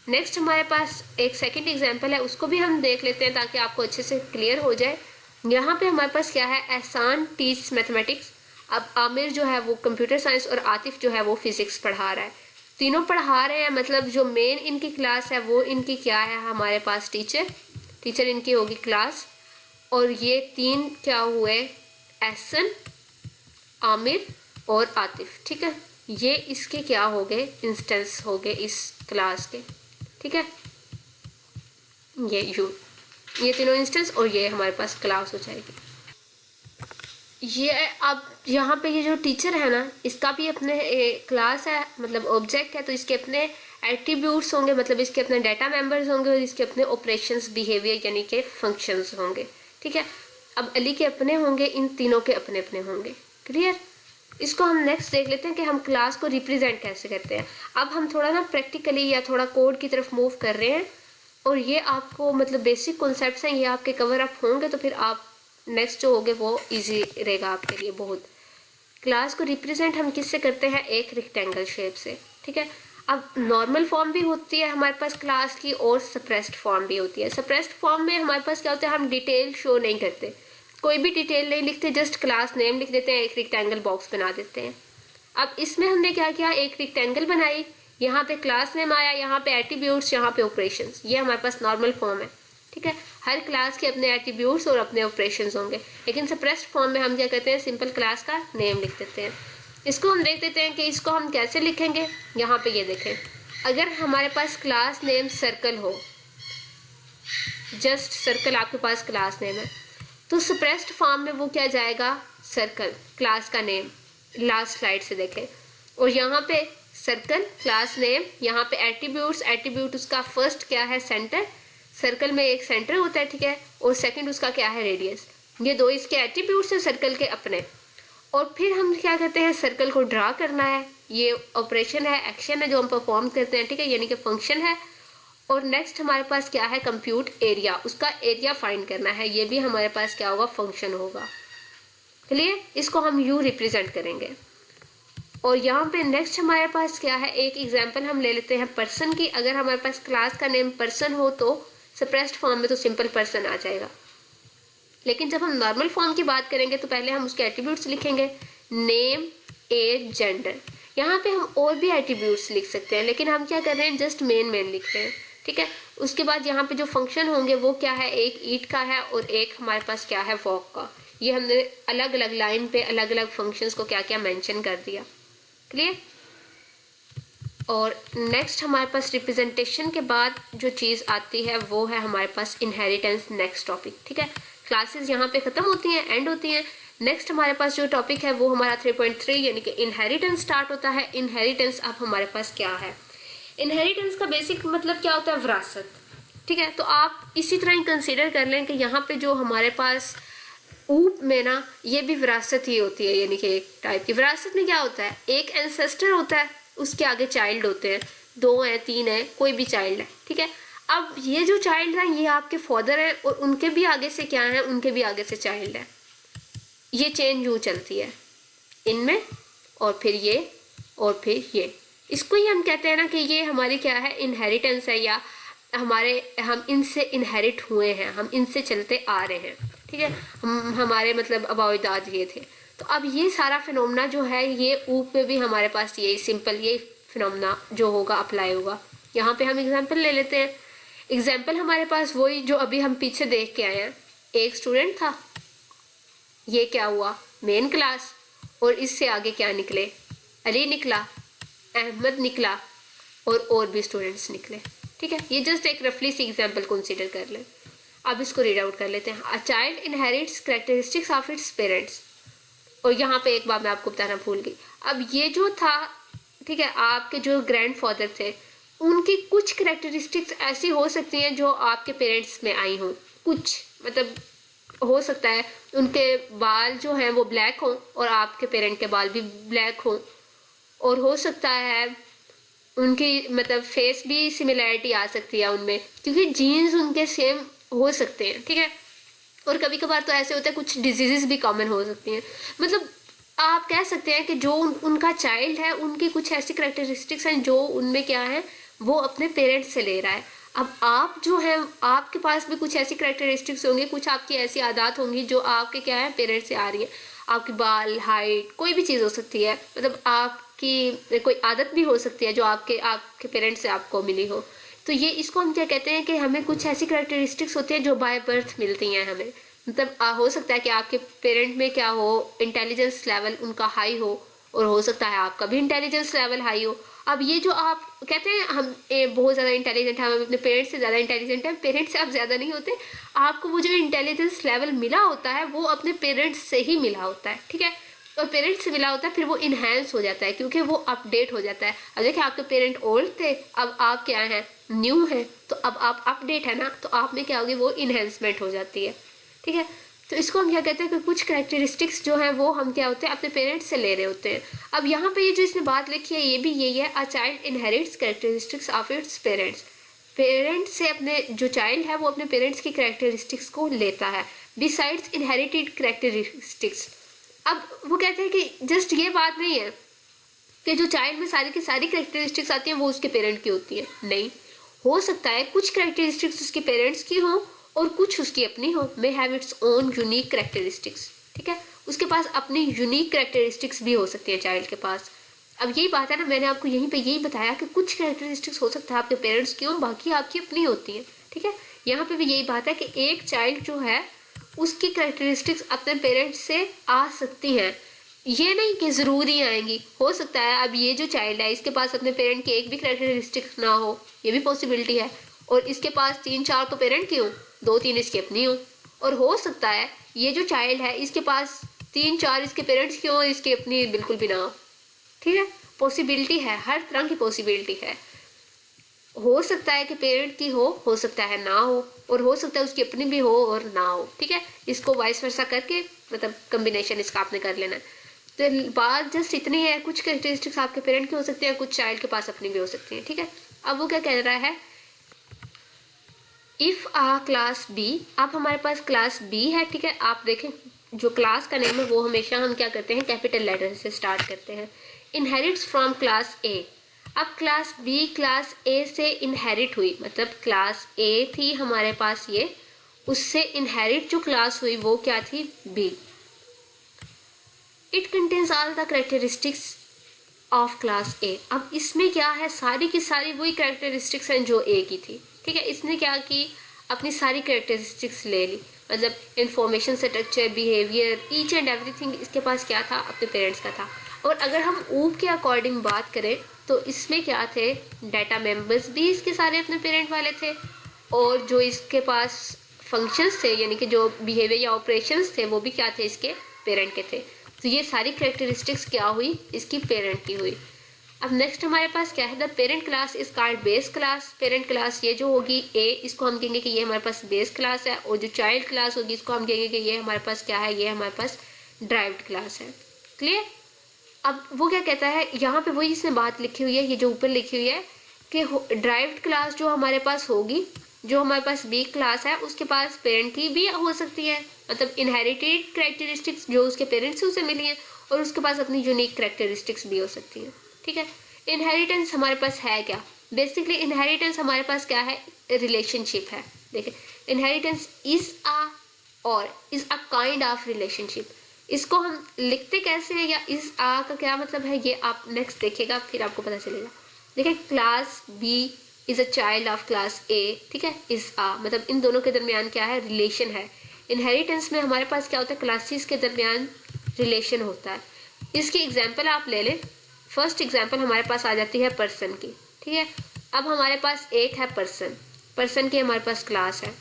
नेक्स्ट हमारे पास एक सेकंड एग्जांपल है, उसको भी हम देख लेते हैं ताकि आपको अच्छे से क्लियर हो जाए। यहाँ पे हमारे पास क्या है, एहसान टीच मैथमेटिक्स। अब आमिर जो है वो कंप्यूटर साइंस और आतिफ जो है वो फिजिक्स पढ़ा रहा है, तीनों पढ़ा रहे हैं, मतलब जो मेन इनकी क्लास है वो इनकी क्या है, हमारे पास टीचर इनकी होगी क्लास। और ये 3 क्या हुए, एहसन, आमिर और आतिफ, ठीक है। ये इसके क्या हो गए, इंस्टेंस हो गए इस क्लास के, ठीक है। ये तीनों इंस्टेंस और ये हमारे पास क्लास हो जाएगी। ये अब यहाँ पे ये जो टीचर है ना, इसका भी अपने क्लास है, मतलब ऑब्जेक्ट है, तो इसके अपने एट्रीब्यूट्स होंगे, मतलब इसके अपने डाटा मेंबर्स होंगे, और इसके अपने ऑपरेशंस बिहेवियर यानी कि फंक्शंस होंगे, ठीक है। अब अली के अपने होंगे, इन तीनों के अपने अपने होंगे, क्लियर। इसको हम नेक्स्ट देख लेते हैं कि हम क्लास को रिप्रेजेंट कैसे करते हैं। अब हम थोड़ा ना प्रैक्टिकली या थोड़ा कोड की तरफ मूव कर रहे हैं, और ये आपको मतलब बेसिक कॉन्सेप्ट्स हैं, ये आपके कवर अप होंगे, तो फिर आप नेक्स्ट जो होगे वो इजी रहेगा आपके लिए बहुत। क्लास को रिप्रेजेंट हम किससे करते हैं, एक रेक्टेंगल शेप से, ठीक है। अब नॉर्मल फॉर्म भी होती है हमारे पास क्लास की, और सप्रेस्ड फॉर्म भी होती है। सप्रेस्ड फॉर्म में हमारे पास क्या होता है, हम डिटेल शो नहीं करते, कोई भी डिटेल नहीं लिखते, जस्ट क्लास नेम लिख देते हैं, एक रेक्टेंगल बॉक्स बना देते हैं। अब इसमें हमने क्या किया, एक रेक्टेंगल बनाई, यहाँ पे क्लास नेम आया, यहाँ पे एट्रीब्यूट्स, यहाँ पे ऑपरेशंस, ये हमारे पास नॉर्मल फॉर्म है, ठीक है। हर क्लास के अपने एट्रीब्यूट्स और अपने ऑपरेशंस होंगे, लेकिन सप्रेस्ड फॉर्म में हम क्या करते हैं, सिंपल क्लास का नेम लिख देते हैं। इसको हम देख देते हैं कि इसको हम कैसे लिखेंगे। यहाँ पे ये देखें, अगर हमारे पास क्लास नेम सर्कल हो, जस्ट सर्कल आपके पास क्लास नेम है, तो सप्रेस्ड फॉर्म में वो क्या जाएगा, सर्कल क्लास का नेम, लास्ट स्लाइड से देखें। और यहाँ पे सर्कल क्लास नेम, यहाँ पे एट्रीब्यूट्स, एट्रीब्यूट उसका फर्स्ट क्या है, सेंटर, सर्कल में एक सेंटर होता है, ठीक है, और सेकंड उसका क्या है, रेडियस। ये 2 इसके एट्रीब्यूट्स हैं सर्कल के अपने। और फिर हम क्या करते हैं, सर्कल को ड्रा करना है, ये ऑपरेशन है, एक्शन है जो हम परफॉर्म करते हैं, ठीक है, यानी कि फंक्शन है। और नेक्स्ट हमारे पास क्या है, कंप्यूट एरिया, उसका एरिया फाइंड करना है, ये भी हमारे पास क्या होगा, फंक्शन होगा, क्लियर। इसको हम यू रिप्रेजेंट करेंगे। और यहाँ पे नेक्स्ट हमारे पास क्या है, एक एग्जांपल हम ले लेते हैं पर्सन की। अगर हमारे पास क्लास का नेम पर्सन हो तो सप्रेस्ड फॉर्म में तो सिंपल पर्सन आ जाएगा, लेकिन जब हम नॉर्मल फॉर्म की बात करेंगे तो पहले हम उसके एट्रीब्यूट्स लिखेंगे, नेम, एज, जेंडर। यहाँ पे हम और भी एट्रीब्यूट्स लिख सकते हैं, लेकिन हम क्या कर रहे हैं, जस्ट मेन लिख रहे हैं, ठीक है। उसके बाद यहाँ पे जो फंक्शन होंगे वो क्या है, एक ईट का है और एक हमारे पास क्या है, वॉक का। ये हमने अलग अलग लाइन पे अलग अलग फंक्शंस को क्या क्या मेंशन कर दिया, क्लियर। और नेक्स्ट हमारे पास रिप्रेजेंटेशन के बाद जो चीज़ आती है वो है हमारे पास इनहेरिटेंस, नेक्स्ट टॉपिक, ठीक है। क्लासेस यहाँ पे ख़त्म होती हैं, एंड होती हैं, नेक्स्ट हमारे पास जो टॉपिक है वो हमारा 3.3 यानी कि इनहेरिटेंस स्टार्ट होता है। इनहेरिटेंस अब हमारे पास क्या है, इनहेरिटेंस का बेसिक मतलब क्या होता है, विरासत। ठीक है, तो आप इसी तरह ही कंसीडर कर लें कि यहाँ पे जो हमारे पास ऊप में ना, ये भी विरासत ही होती है, यानी कि एक टाइप की। विरासत में क्या होता है, एक एंसेस्टर होता है, उसके आगे चाइल्ड होते हैं, 2 हैं 3 हैं, कोई भी चाइल्ड है। ठीक है, अब ये जो चाइल्ड है ये आपके फादर है और उनके भी आगे से क्या है, उनके भी आगे से चाइल्ड है। ये चेन यूँ चलती है इनमें, और फिर ये, और फिर ये। इसको ही हम कहते हैं ना कि ये हमारी क्या है, इनहेरिटेंस है, या हम इनसे इनहेरिट हुए हैं, हम इनसे चलते आ रहे हैं। ठीक है, हमारे मतलब अबाउदाद ये थे। तो अब ये सारा फिनोमेना जो है ये ऊप में भी हमारे पास यही सिंपल ये फिनोमेना जो होगा अप्लाई होगा। यहाँ पे हम एग्जाम्पल ले लेते हैं। एग्जाम्पल हमारे पास वही जो अभी हम पीछे देख के आए हैं। एक स्टूडेंट था, ये क्या हुआ, मेन क्लास, और इससे आगे क्या निकले, अली निकला, अहमद निकला, और भी स्टूडेंट्स निकले। ठीक है, ये जस्ट एक रफली सी एग्जाम्पल कंसीडर कर लें। अब इसको रीड आउट कर लेते हैं। A child inherits characteristics of its parents. और यहाँ पे एक बात मैं आपको बताना भूल गई। अब ये जो था, ठीक है, आपके जो ग्रैंडफादर थे उनकी कुछ कैरेक्टरिस्टिक्स ऐसी हो सकती हैं जो आपके पेरेंट्स में आई हों। कुछ मतलब हो सकता है उनके बाल जो हैं वो ब्लैक हों और आपके पेरेंट के बाल भी ब्लैक हों, और हो सकता है उनकी मतलब फेस भी सिमिलैरिटी आ सकती है उनमें, क्योंकि जीन्स उनके सेम हो सकते हैं। ठीक है, और कभी कभार तो ऐसे होता है कुछ डिजीजेस भी कॉमन हो सकती हैं। मतलब आप कह सकते हैं कि जो उनका चाइल्ड है उनकी कुछ ऐसी कैरेक्टरिस्टिक्स हैं जो उनमें क्या है वो अपने पेरेंट्स से ले रहा है। अब आप जो है आपके पास भी कुछ ऐसी कैरेक्टरिस्टिक्स होंगी, कुछ आपकी ऐसी आदत होंगी जो आपके क्या है पेरेंट्स से आ रही है। आपकी बाल, हाइट, कोई भी चीज़ हो सकती है, मतलब आपकी कोई आदत भी हो सकती है जो आपके पेरेंट्स से आपको मिली हो। तो ये इसको हम क्या कहते हैं कि हमें कुछ ऐसी कैरेक्टरिस्टिक्स होती हैं जो बाय बर्थ मिलती हैं हमें। मतलब हो सकता है कि आपके पेरेंट में क्या हो, इंटेलिजेंस लेवल उनका हाई हो, और हो सकता है आपका भी इंटेलिजेंस लेवल हाई हो। अब ये जो आप कहते हैं हम बहुत ज़्यादा इंटेलिजेंट हैं, हम अपने पेरेंट्स से ज़्यादा इंटेलिजेंट हैं, पेरेंट्स से आप ज़्यादा नहीं होते। आपको वो जो इंटेलिजेंस लेवल मिला होता है वो अपने पेरेंट्स से ही मिला होता है। ठीक है, और पेरेंट्स से मिला होता है, फिर वो इन्हेंस हो जाता है क्योंकि वो अपडेट हो जाता है। अब देखिए आपके पेरेंट ओल्ड थे, अब आप क्या हैं, न्यू है, तो अब आप अपडेट है ना, तो आप में क्या होगी, वो इन्हेंसमेंट हो जाती है। ठीक है, तो इसको हम क्या कहते हैं कि कुछ कैरेक्टरिस्टिक्स जो हैं वो हम क्या होते हैं अपने पेरेंट्स से ले रहे होते हैं। अब यहाँ पे ये जो इसने बात लिखी है ये भी यही है, a child inherits characteristics of its parents. Parents से अपने जो चाइल्ड है वो अपने पेरेंट्स की कैरेक्टरिस्टिक्स को लेता है, बिसाइड्स इनहेरिटेड कैरेक्टरिस्टिक्स। अब वो कहते हैं कि जस्ट ये बात नहीं है कि जो चाइल्ड में सारी की सारी कैरेक्टरिस्टिक्स आती हैं वो उसके पेरेंट की होती है। नहीं, हो सकता है कुछ कैरेक्टरिस्टिक्स उसके पेरेंट्स की हो और कुछ उसकी अपनी हो। May have its own unique characteristics. ठीक है, उसके पास अपनी यूनिक कैरेक्टरिस्टिक्स भी हो सकती है चाइल्ड के पास। अब यही बात है ना, मैंने आपको यहीं पे यही बताया कि कुछ कैरेक्टरिस्टिक्स हो सकता है आपके पेरेंट्स की हो, बाकी आपकी अपनी होती हैं। ठीक है, यहाँ पे भी यही बात है कि एक चाइल्ड जो है उसकी कैरेक्टरिस्टिक्स अपने पेरेंट्स से आ सकती हैं, ये नहीं कि ज़रूरी आएंगी। हो सकता है अब ये जो चाइल्ड है इसके पास अपने पेरेंट की एक भी कैरेक्टरिस्टिक ना हो, ये भी पॉसिबिलिटी है, और इसके पास 3-4 तो पेरेंट की हो, 2-3 इसकी अपनी हो। और हो सकता है ये जो चाइल्ड है इसके पास 3-4 इसके पेरेंट्स की हो, इसकी अपनी बिल्कुल भी ना हो। ठीक है, पॉसिबिलिटी है, हर तरह की पॉसिबिलिटी है। हो सकता है कि पेरेंट की हो सकता है ना हो, और हो सकता है उसकी अपनी भी हो और ना हो। ठीक है, इसको वाइस वर्सा करके मतलब कम्बिनेशन इसका आपने कर लेना है। तो बात जस्ट इतनी है, कुछ कैरेक्टरिस्टिक्स आपके पेरेंट की हो सकती है, कुछ चाइल्ड के पास अपनी भी हो सकती है। ठीक है, अब वो क्या कह रहा है, इफ आ क्लास बी, अब हमारे पास क्लास बी है। ठीक है, आप देखें जो क्लास का नेम है वो हमेशा हम क्या करते हैं कैपिटल लेटर से स्टार्ट करते हैं। Inherits from class A. अब क्लास बी क्लास ए से इनहेरिट हुई, मतलब क्लास ए थी हमारे पास ये, उससे इनहेरिट जो क्लास हुई वो क्या थी, B. It contains all the characteristics of class A. अब इसमें क्या है, सारी की सारी वही कैरेक्टरिस्टिक्स हैं जो ए की थी। ठीक है, इसने क्या की, अपनी सारी कैरेक्टरिस्टिक्स ले ली, मतलब information structure, behaviour, each and everything इसके पास क्या था, अपने पेरेंट्स का था। और अगर हम ऊप के अकॉर्डिंग बात करें तो इसमें क्या थे, डाटा मेंबर्स भी इसके सारे अपने पेरेंट वाले थे, और जो इसके पास फंक्शंस थे यानी कि जो बिहेवियर या ऑपरेशंस थे वो भी क्या थे, इसके पेरेंट के थे। तो ये सारी कैरेक्टरिस्टिक्स क्या हुई, इसकी पेरेंट की हुई। अब नेक्स्ट हमारे पास क्या है, the parent class is called base class. Parent class ये जो होगी ए, इसको हम कहेंगे कि ये हमारे पास बेस क्लास है, और जो चाइल्ड क्लास होगी इसको हम कहेंगे कि ये हमारे पास क्या है, ये हमारे पास ड्राइव्ड क्लास है। क्लियर। अब वो क्या कहता है यहाँ पे, वही इसमें बात लिखी हुई है, ये जो ऊपर लिखी हुई है कि ड्राइव्ड क्लास जो हमारे पास होगी, जो हमारे पास बी क्लास है, उसके पास पेरेंट की भी हो सकती है, मतलब इनहेरिटेड कैरेक्टरिस्टिक्स जो उसके पेरेंट्स से उसे मिली हैं, और उसके पास अपनी यूनिक कैरेक्टरिस्टिक्स भी हो सकती हैं। ठीक है। इनहेरिटेंस हमारे पास है क्या, बेसिकली इनहेरिटेंस हमारे पास क्या है, रिलेशनशिप है। देखिए, inheritance is a kind of relationship. इसको हम लिखते कैसे हैं, या इस आ का क्या मतलब है, ये आप नेक्स्ट देखिएगा फिर आपको पता चलेगा। देखिए, class B is a child of class A, ठीक है, इज आ मतलब इन दोनों के दरमियान क्या है, रिलेशन है। इनहेरिटेंस में हमारे पास क्या होता है, क्लासेस के दरमियान रिलेशन होता है। इसकी एग्जाम्पल आप ले लें। फर्स्ट एग्जाम्पल हमारे पास आ जाती है पर्सन की। ठीक है। अब हमारे पास एक है पर्सन की हमारे पास क्लास है।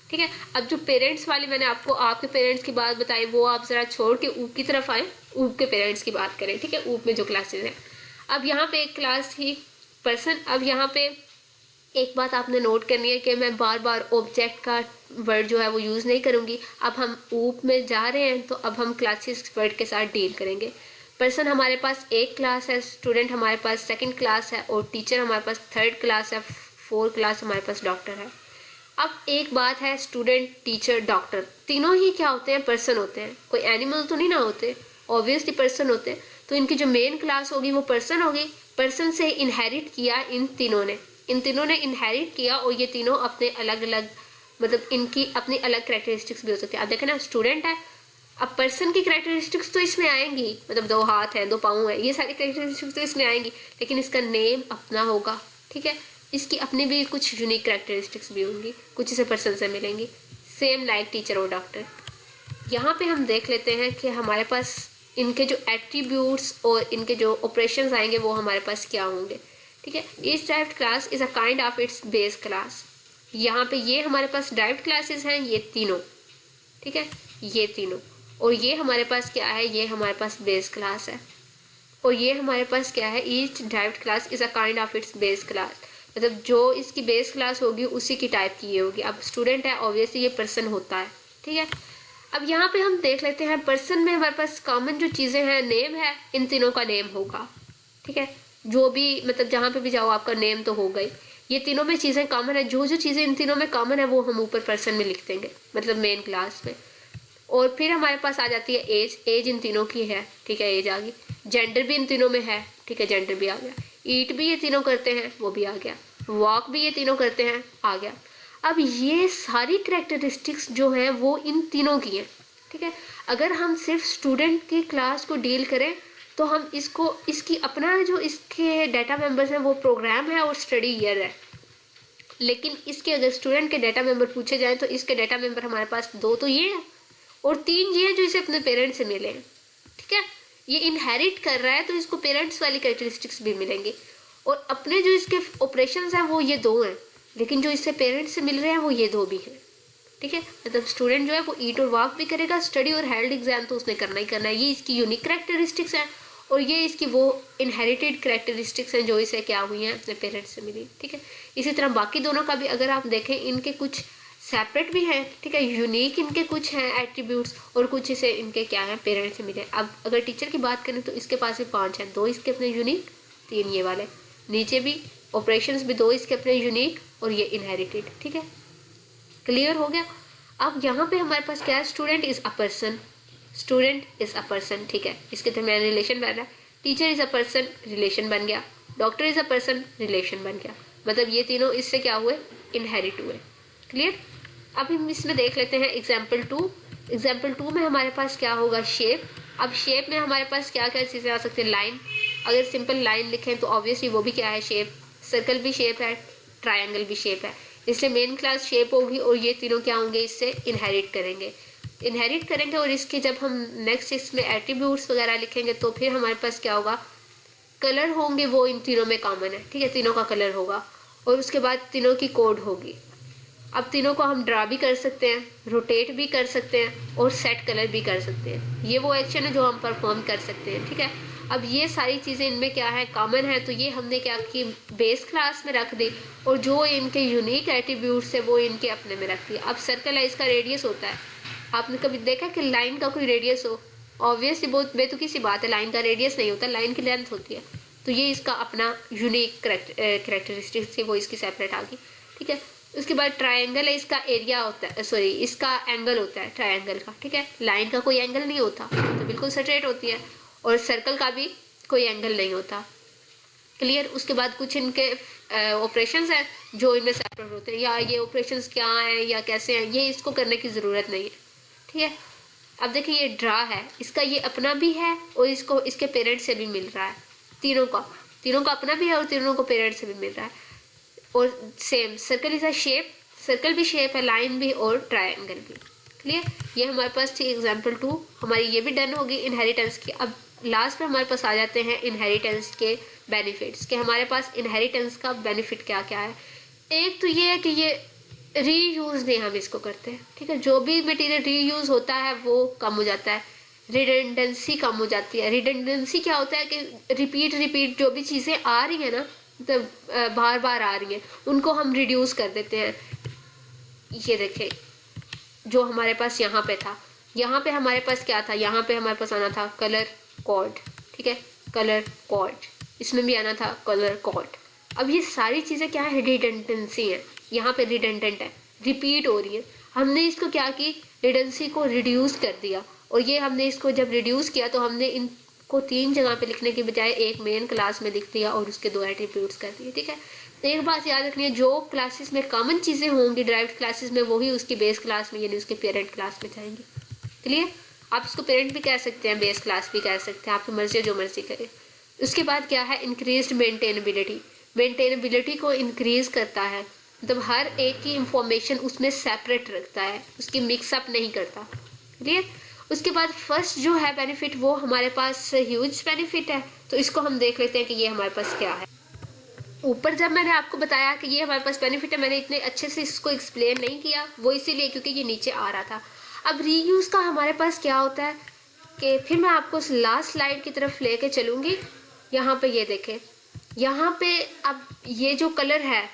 ठीक है। अब जो पेरेंट्स वाली मैंने आपको आपके पेरेंट्स की बात बताई, वो आप जरा छोड़ के ऊप की तरफ आए, ऊप के पेरेंट्स की बात करें। ठीक है। ऊप में जो क्लासेस हैं, अब यहाँ पे एक क्लास थी पर्सन। अब यहाँ पे एक बात आपने नोट करनी है कि मैं बार बार ऑब्जेक्ट का वर्ड जो है वो यूज़ नहीं करूँगी। अब हम ऊप में जा रहे हैं, तो अब हम क्लासेस वर्ड के साथ डील करेंगे। पर्सन हमारे पास एक क्लास है, स्टूडेंट हमारे पास सेकंड क्लास है, और टीचर हमारे पास थर्ड क्लास है, फोर्थ क्लास हमारे पास डॉक्टर है। अब एक बात है, स्टूडेंट टीचर डॉक्टर तीनों ही क्या होते हैं, पर्सन होते हैं। कोई एनिमल तो नहीं ना होते, ऑब्वियसली पर्सन होते हैं। तो इनकी जो मेन क्लास होगी वो पर्सन होगी। पर्सन से इनहेरिट किया इन तीनों ने इनहेरिट किया, और ये तीनों अपने अलग अलग मतलब इनकी अपनी अलग कैरेक्टरिस्टिक्स भी हो सकती है। अब देखें ना, स्टूडेंट है, अब पर्सन की कैरेक्टरिस्टिक्स तो इसमें आएंगी, मतलब 2 हाथ हैं 2 पाँव है, ये सारी कैरेक्टरिस्टिक्स तो इसमें आएंगी, लेकिन इसका नेम अपना होगा। ठीक है। इसकी अपनी भी कुछ यूनिक कैरेक्टरिस्टिक्स भी होंगी, कुछ इसे पर्सन से मिलेंगी, सेम लाइक टीचर और डॉक्टर। यहाँ पे हम देख लेते हैं कि हमारे पास इनके जो एट्रीब्यूट्स और इनके जो ऑपरेशंस आएंगे वो हमारे पास क्या होंगे। ठीक है। Each derived class is a kind of its base class. यहाँ पे ये हमारे पास ड्राइव्ड क्लासेस हैं, ये तीनों। ठीक है, ये तीनों, और ये हमारे पास क्या है, ये हमारे पास बेस क्लास है, और ये हमारे पास क्या है, each derived class is a kind of its base class. मतलब जो इसकी बेस क्लास होगी उसी की टाइप की ये होगी। अब स्टूडेंट है, ऑब्वियसली ये पर्सन होता है। ठीक है। अब यहाँ पे हम देख लेते हैं, पर्सन में हमारे पास कॉमन जो चीज़ें हैं, नेम है, इन तीनों का नेम होगा। ठीक है। जो भी मतलब जहाँ पे भी जाओ आपका नेम तो हो गई। ये तीनों में चीज़ें कॉमन है, जो जो चीज़ें इन तीनों में कॉमन है वो हम ऊपर पर्सन में लिख देंगे, मतलब मेन क्लास में। और फिर हमारे पास आ जाती है एज इन तीनों की है। ठीक है, एज आ गई। जेंडर भी इन तीनों में है। ठीक है, जेंडर भी आ गया। ईट भी ये तीनों करते हैं, वो भी आ गया। वॉक भी ये तीनों करते हैं, आ गया। अब ये सारी कैरेक्टरिस्टिक्स जो हैं वो इन तीनों की हैं। ठीक है। अगर हम सिर्फ स्टूडेंट की क्लास को डील करें तो हम इसकी अपना जो इसके डाटा मेंबर्स हैं वो प्रोग्राम है और स्टडी ईयर है। लेकिन इसके अगर स्टूडेंट के डाटा मेंबर पूछे जाएं तो इसके डाटा मेंबर हमारे पास 2 तो ये है, और 3 ये हैं जो इसे अपने पेरेंट्स से मिले हैं। ठीक है। ये इनहेरिट कर रहा है तो इसको पेरेंट्स वाली कैरेक्टरिस्टिक्स भी मिलेंगी, और अपने जो इसके ऑपरेशंस हैं वो ये 2 हैं, लेकिन जो इससे पेरेंट्स से मिल रहे हैं वो ये 2 भी हैं। ठीक है। मतलब स्टूडेंट जो है वो ईट और वॉक भी करेगा, स्टडी और हेल्ड एग्जाम तो उसने करना ही करना है। ये इसकी यूनिक कैरेक्टरिस्टिक्स हैं, और ये इसकी वो इनहेरिटेड कैरेक्टरिस्टिक्स हैं जो इसे क्या हुई हैं, अपने पेरेंट्स से मिली। ठीक है। इसी तरह बाकी दोनों का भी अगर आप देखें, इनके कुछ सेपरेट भी हैं। ठीक है, यूनिक इनके कुछ हैं एट्रीब्यूट्स, और कुछ इसे इनके क्या हैं, पेरेंट्स से मिले। अब अगर टीचर की बात करें तो इसके पास भी 5 हैं, 2 इसके अपने यूनिक, 3 ये वाले, नीचे भी ऑपरेशंस भी 2 इसके अपने यूनिक, और ये इनहेरिटेड। ठीक है, क्लियर हो गया। अब यहाँ पे हमारे पास क्या है, student is a person, student is a person. ठीक है, इसके दरमियान रिलेशन बन रहा है। Teacher is a person, relation बन गया। Doctor is a person, relation बन गया। मतलब ये तीनों इससे क्या हुए, इनहेरिट हुए। क्लियर। अब हम इसमें देख लेते हैं एग्जाम्पल 2। एग्जाम्पल 2 में हमारे पास क्या होगा, शेप। अब शेप में हमारे पास क्या क्या चीज़ें आ सकती है, लाइन। अगर सिंपल लाइन लिखें तो ऑब्वियसली वो भी क्या है, शेप। सर्कल भी शेप है, ट्रायंगल भी शेप है, इसलिए मेन क्लास शेप होगी, और ये तीनों क्या होंगे, इससे इनहेरिट करेंगे। और इसके जब हम नेक्स्ट इसमें एट्रीब्यूट्स वगैरह लिखेंगे तो फिर हमारे पास क्या होगा, कलर होंगे, वो इन तीनों में कॉमन है। ठीक है, तीनों का कलर होगा, और उसके बाद तीनों की कोड होगी। अब तीनों को हम ड्रा भी कर सकते हैं, रोटेट भी कर सकते हैं और सेट कलर भी कर सकते हैं। ये वो एक्शन है जो हम परफॉर्म कर सकते हैं, ठीक है। अब ये सारी चीज़ें इनमें क्या है, कॉमन है, तो ये हमने क्या की, बेस क्लास में रख दी और जो इनके यूनिक एट्रीब्यूट्स है वो इनके अपने में रख दिए। अब सर्कल है, इसका रेडियस होता है, आपने कभी देखा कि लाइन का कोई रेडियस हो? ऑब्वियसली बहुत बेतुकी सी बात है, लाइन का रेडियस नहीं होता, लाइन की लेंथ होती है। तो ये इसका अपना यूनिक करेक्टरिस्टिक्स थी, वो इसकी सेपरेट आ गई, ठीक है। उसके बाद ट्रायंगल है, इसका एरिया होता है, सॉरी इसका एंगल होता है ट्रायंगल का, ठीक है। लाइन का कोई एंगल नहीं होता, तो बिल्कुल स्ट्रेट होती है, और सर्कल का भी कोई एंगल नहीं होता, क्लियर। उसके बाद कुछ इनके ऑपरेशंस हैं जो इनमें सेपरेट होते हैं, या ये ऑपरेशंस क्या हैं या कैसे हैं, ये इसको करने की ज़रूरत नहीं है, ठीक है। अब देखिए ये ड्रा है, इसका ये अपना भी है और इसको इसके पेरेंट से भी मिल रहा है, तीनों का अपना भी है और तीनों को पेरेंट से भी मिल रहा है। और same circle is a shape, circle भी शेप है, लाइन भी और ट्रायंगल भी, क्लियर। ये हमारे पास थी एग्जाम्पल 2, हमारी ये भी डन होगी इनहेरिटेंस की। अब लास्ट में हमारे पास आ जाते हैं इनहेरिटेंस के बेनिफिट्स, कि हमारे पास इनहेरिटेंस का बेनिफिट क्या क्या है। एक तो ये है कि ये रीयूज नहीं हम इसको करते हैं, ठीक है। जो भी मटेरियल रीयूज होता है वो कम हो जाता है, रिडंडेंसी कम हो जाती है। रिडंडेंसी क्या होता है कि रिपीट जो भी चीज़ें आ रही है ना, मतलब बार बार आ रही हैं, उनको हम रिड्यूस कर देते हैं। ये देखें, जो हमारे पास यहाँ पे था, यहाँ पे हमारे पास क्या था, यहाँ पे हमारे पास आना था कलर कोड, ठीक है, कलर कोड, इसमें भी आना था कलर कोड। अब ये सारी चीज़ें क्या है, रिडंडेंसी है, यहाँ पे रिडंडेंट है, रिपीट हो रही है। हमने इसको क्या की, रिडंडेंसी को रिड्यूस कर दिया, और ये हमने इसको जब रिड्यूस किया तो हमने इनको 3 जगह पे लिखने के बजाय एक मेन क्लास में लिख दिया और उसके 2 एट्रीब्यूट्स कर दिए, ठीक है। एक बात याद रखनी है, जो क्लासेस में कॉमन चीज़ें होंगी ड्राइव्ड क्लासेस में, वही उसकी बेस क्लास में यानी उसके पेरेंट क्लास में जाएंगी, क्लियर। आप इसको पेरेंट भी कह सकते हैं, बेस क्लास भी कह सकते हैं, आपकी मर्जी जो मर्जी करे। उसके बाद क्या है, इंक्रीज्ड मेंटेनेबिलिटी, मेंटेनेबिलिटी को इंक्रीज करता है, मतलब हर एक की इंफॉर्मेशन उसमें सेपरेट रखता है, उसकी मिक्सअप नहीं करता, क्लियर। उसके बाद फर्स्ट जो है बेनिफिट वो हमारे पास ह्यूज बेनिफिट है, तो इसको हम देख लेते हैं कि ये हमारे पास क्या है। ऊपर जब मैंने आपको बताया कि ये हमारे पास बेनिफिट है, मैंने इतने अच्छे से इसको एक्सप्लेन नहीं किया, वो इसीलिए क्योंकि ये नीचे आ रहा था। अब रीयूज का हमारे पास क्या होता है कि फिर मैं आपको लास्ट स्लाइड की तरफ लेके चलूँगी। यहाँ पे ये देखें, यहाँ पे अब ये जो कलर है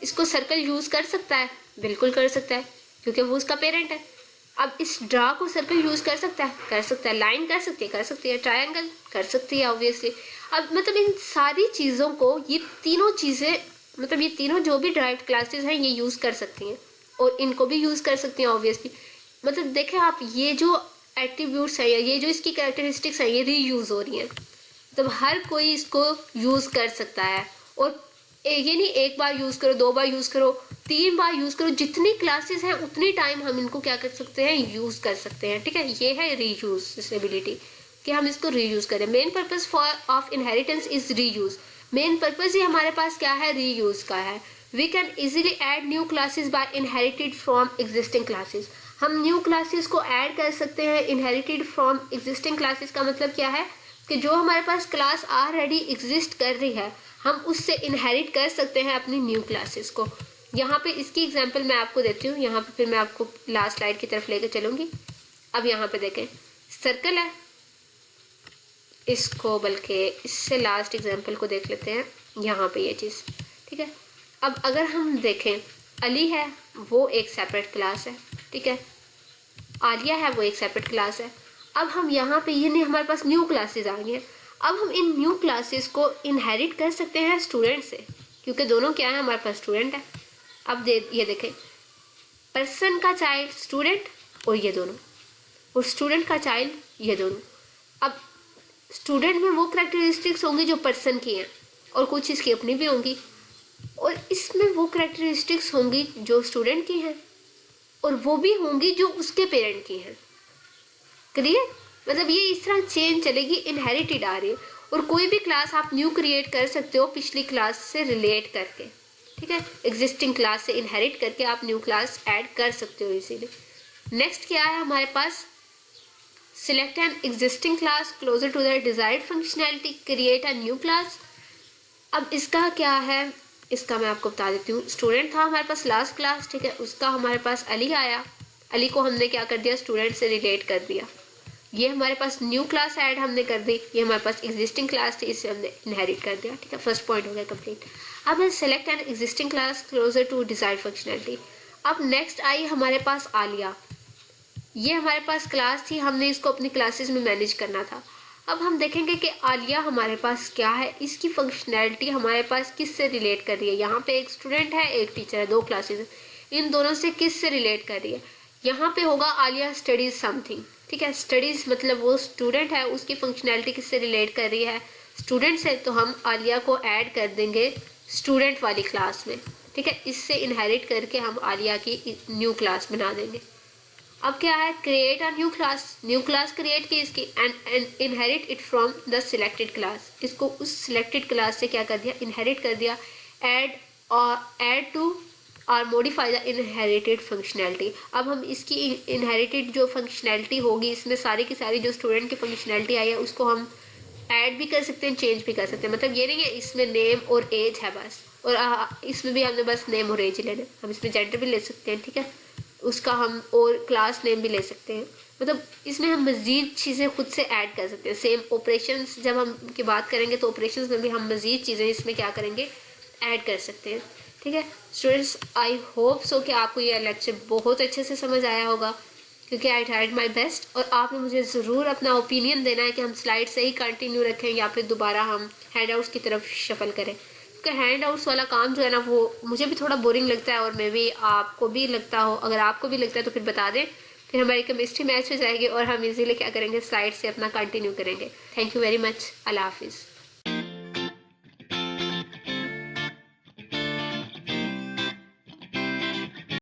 इसको सर्कल यूज़ कर सकता है, बिल्कुल कर सकता है, क्योंकि वो उसका पेरेंट है। अब इस ड्रा को सर्कल यूज़ कर सकता है, कर सकता है, लाइन कर सकती है, ट्रायंगल कर सकती है ऑब्वियसली। अब मतलब इन सारी चीज़ों को, ये तीनों चीज़ें, मतलब ये तीनों जो भी ड्राइव्ड क्लासेस हैं ये यूज़ कर सकती हैं, और इनको भी यूज़ कर सकती हैं ऑब्वियसली। मतलब देखें आप, ये जो एट्रीब्यूट्स हैं या ये जो इसकी कैरेक्टरिस्टिक्स हैं ये रीयूज़ हो रही हैं, मतलब हर कोई इसको यूज़ कर सकता है। और ये नहीं एक बार यूज़ करो, 2 बार यूज़ करो, 3 बार यूज़ करो, जितनी क्लासेस हैं उतनी टाइम हम इनको क्या कर सकते हैं, यूज़ कर सकते हैं, ठीक है। ये है रीयूजेबिलिटी, कि हम इसको रीयूज़ करें। Main purpose of inheritance is reuse, main purpose ही हमारे पास क्या है, रीयूज़ का है। We can easily add new classes by inherited from existing classes, हम न्यू क्लासेस को ऐड कर सकते हैं इनहेरिटेड फ्रॉम एग्जिस्टिंग क्लासेस। का मतलब क्या है कि जो हमारे पास क्लास ऑलरेडी एग्जिस्ट कर रही है, हम उससे इनहेरिट कर सकते हैं अपनी न्यू क्लासेस को। यहाँ पे इसकी एग्जांपल मैं आपको देती हूँ, यहाँ पे फिर मैं आपको लास्ट स्लाइड की तरफ लेकर चलूँगी। अब यहाँ पे देखें, सर्कल है, इसको बल्कि इससे लास्ट एग्जांपल को देख लेते हैं, यहाँ पे ये चीज़, ठीक है। अब अगर हम देखें, अली है वो एक सेपरेट क्लास है, ठीक है, आलिया है वो एक सेपरेट क्लास है। अब हम यहाँ पे ये नहीं, हमारे पास न्यू क्लासेस आ गई हैं, अब हम इन न्यू क्लासेस को इनहेरिट कर सकते हैं स्टूडेंट से, क्योंकि दोनों क्या है, हमारे पास स्टूडेंट है। अब ये देखें, पर्सन का चाइल्ड स्टूडेंट और ये दोनों, और स्टूडेंट का चाइल्ड ये दोनों। अब स्टूडेंट में वो करैक्टरिस्टिक्स होंगी जो पर्सन की हैं, और कुछ इसकी अपनी भी होंगी, और इसमें वो करैक्टरिस्टिक्स होंगी जो स्टूडेंट की हैं, और वो भी होंगी जो उसके पेरेंट की हैं, क्लियर। मतलब ये इस तरह चेंज चलेगी, इनहेरिटेड आ रही है। और कोई भी क्लास आप न्यू क्रिएट कर सकते हो पिछली क्लास से रिलेट करके, ठीक है, एग्जिस्टिंग क्लास से इनहेरिट करके आप न्यू क्लास ऐड कर सकते हो इसीलिए। नेक्स्ट क्या है हमारे पास, select an existing class closer to the desired functionality, create a new class. अब इसका क्या है, इसका मैं आपको बता देती हूँ। स्टूडेंट था हमारे पास लास्ट क्लास, ठीक है, उसका हमारे पास अली आया, अली को हमने क्या कर दिया, स्टूडेंट से रिलेट कर दिया। ये हमारे पास न्यू क्लास ऐड हमने कर दी, ये हमारे पास एग्जिस्टिंग क्लास थी, इससे हमने इनहेरिट कर दिया, ठीक है। फर्स्ट पॉइंट हो गया कंप्लीट। अब है select an existing class closer to desired functionality. अब नेक्स्ट आई हमारे पास आलिया, ये हमारे पास क्लास थी, हमने इसको अपनी क्लासेस में मैनेज करना था। अब हम देखेंगे कि आलिया हमारे पास क्या है, इसकी फंक्शनैलिटी हमारे पास किससे रिलेट कर रही है। यहाँ पे एक स्टूडेंट है, एक टीचर है, दो क्लासेस है, इन दोनों से किससे रिलेट कर रही है। यहाँ पे होगा आलिया स्टडीज समथिंग, ठीक है। स्टडीज मतलब वो स्टूडेंट है, उसकी फंक्शनैलिटी किससे रिलेट कर रही है, स्टूडेंट से, तो हम आलिया को ऐड कर देंगे स्टूडेंट वाली क्लास में, ठीक है। इससे इनहेरिट करके हम आलिया की न्यू क्लास बना देंगे। अब क्या है, create a new class create की इसकी and inherit it from the selected class. इसको उस सिलेक्टेड क्लास से क्या कर दिया, इनहेरिट कर दिया। ऐड टू और मॉडिफाई द इनहेरिटेड फंक्शनैलिटी। अब हम इसकी इनहेरिटेड जो फंक्शनैलिटी होगी, इसमें सारी की सारी जो स्टूडेंट की फंक्शनैलिटी आई है उसको हम ऐड भी कर सकते हैं, चेंज भी कर सकते हैं। मतलब ये नहीं है इसमें नेम और एज है बस, और इसमें भी हमने बस नेम और एज लेना, हम इसमें जेंडर भी ले सकते हैं, ठीक है, उसका हम और क्लास नेम भी ले सकते हैं। मतलब इसमें हम मज़ीद चीज़ें खुद से ऐड कर सकते हैं। सेम ऑपरेशंस जब हम की बात करेंगे तो ऑपरेशंस में भी हम मज़ीद चीज़ें इसमें क्या करेंगे, ऐड कर सकते हैं, ठीक है। स्टूडेंट्स, आई होप सो कि आपको ये लेक्चर बहुत अच्छे से समझ आया होगा, क्योंकि आई ट्राइड माई बेस्ट। और आपने मुझे ज़रूर अपना ओपिनियन देना है कि हम स्लाइड से ही कंटिन्यू रखें या फिर दोबारा हम हैंड आउट्स की तरफ शफल करें, क्योंकि हैंड आउट्स वाला काम जो है ना वो मुझे भी थोड़ा बोरिंग लगता है, और मे भी आपको भी लगता हो। अगर आपको भी लगता है तो फिर बता दें, फिर हमारी केमिस्ट्री मैच हो जाएगी और हम इजीली क्या करेंगे, स्लाइड से अपना कंटिन्यू करेंगे। Thank you very much. अल्लाह हाफिज़।